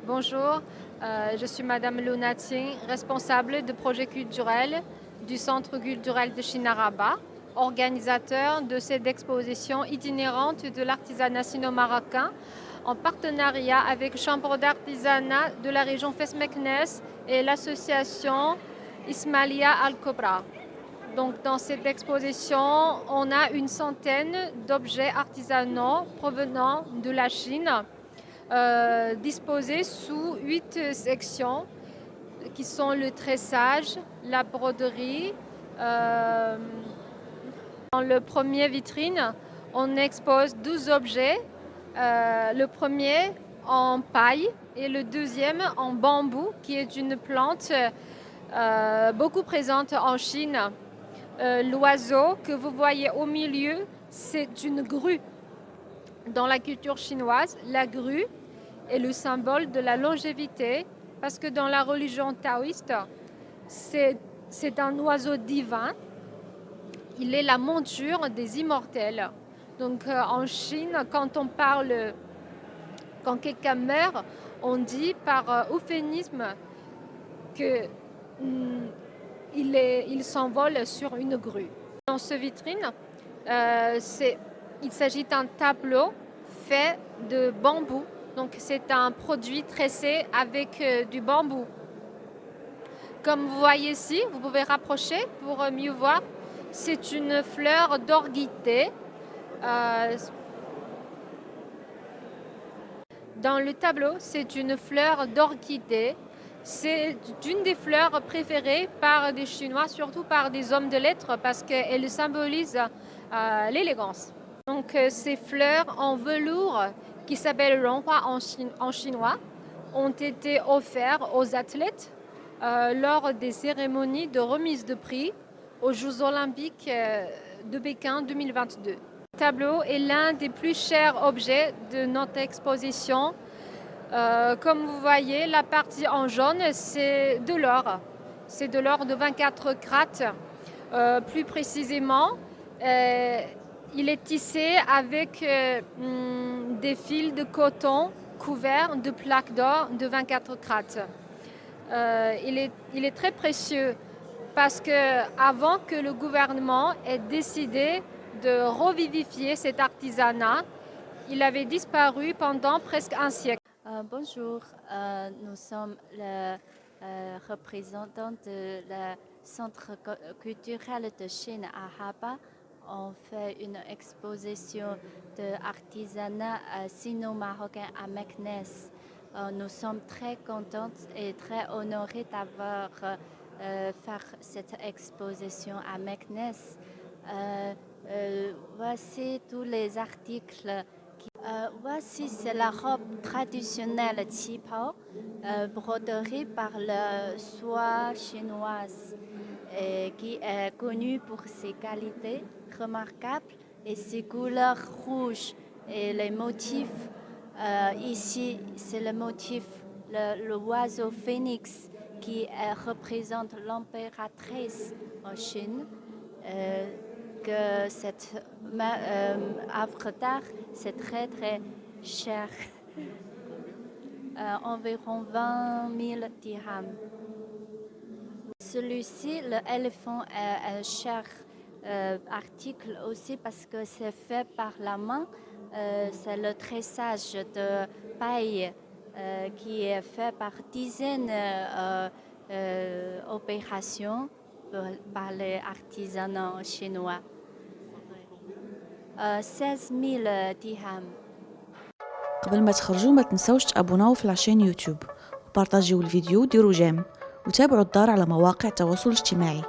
Bonjour, je suis Madame Luna Ting, responsable de projet culturel du Centre culturel de Chinaraba, organisateur de cette exposition itinérante de l'artisanat sino-marocain en partenariat avec Chambre d'artisanat de la région Fes-Meknès et l'association Ismailia Al-Kobra. Donc, dans cette exposition, on a une centaine d'objets artisanaux provenant de la Chine, disposés sous 8 sections qui sont le tressage, la broderie. Dans le premier vitrine, on expose 12 objets. Le premier en paille et le deuxième en bambou, qui est une plante beaucoup présente en Chine. L'oiseau que vous voyez au milieu, c'est une grue. Dans la culture chinoise, la grue est le symbole de la longévité parce que dans la religion taoïste, c'est un oiseau divin. Il est la monture des immortels. Donc en Chine, quand quelqu'un meurt, on dit par euphémisme que il s'envole sur une grue. Dans ce vitrine, il s'agit d'un tableau fait de bambou. Donc c'est un produit tressé avec du bambou. Comme vous voyez ici, vous pouvez rapprocher pour mieux voir. C'est une fleur d'orchidée. Dans le tableau, c'est une fleur d'orchidée. C'est une des fleurs préférées par des Chinois, surtout par des hommes de lettres, parce qu'elle symbolise l'élégance. Donc ces fleurs en velours, qui s'appellent Ronghua en chinois, ont été offertes aux athlètes lors des cérémonies de remise de prix aux Jeux olympiques de Pékin 2022. Le tableau est l'un des plus chers objets de notre exposition. Comme vous voyez, la partie en jaune, c'est de l'or. C'est de l'or de 24 carats. Plus précisément, il est tissé avec des fils de coton couverts de plaques d'or de 24 carats. Il est très précieux parce qu'avant que le gouvernement ait décidé de revivifier cet artisanat, il avait disparu pendant presque un siècle. Bonjour, nous sommes le représentant de le Centre culturel de Chine à Haba. On fait une exposition d'artisanat sino-marocain à Meknès. Nous sommes très contents et très honorés d'avoir fait cette exposition à Meknès. Voici tous les articles. Voici, c'est la robe traditionnelle Qipao, broderie par la soie chinoise, qui est connue pour ses qualités remarquables et ses couleurs rouges et les motifs. Ici, c'est le motif, le oiseau phénix qui représente l'impératrice en Chine. Que cette œuvre d'art, c'est très très cher, environ 20 000 dirhams. Celui-ci, l'éléphant, est un cher article aussi parce que c'est fait par la main. C'est le tressage de paille qui est fait par dizaines d'opérations par les artisans chinois. 16 000 dirhams. قبل ما تخرجوا ما تنسوش تابوناو في العشان يوتيوب وبارطاجيو الفيديو وديروا جيم وتابعوا الدار على مواقع التواصل الاجتماعي.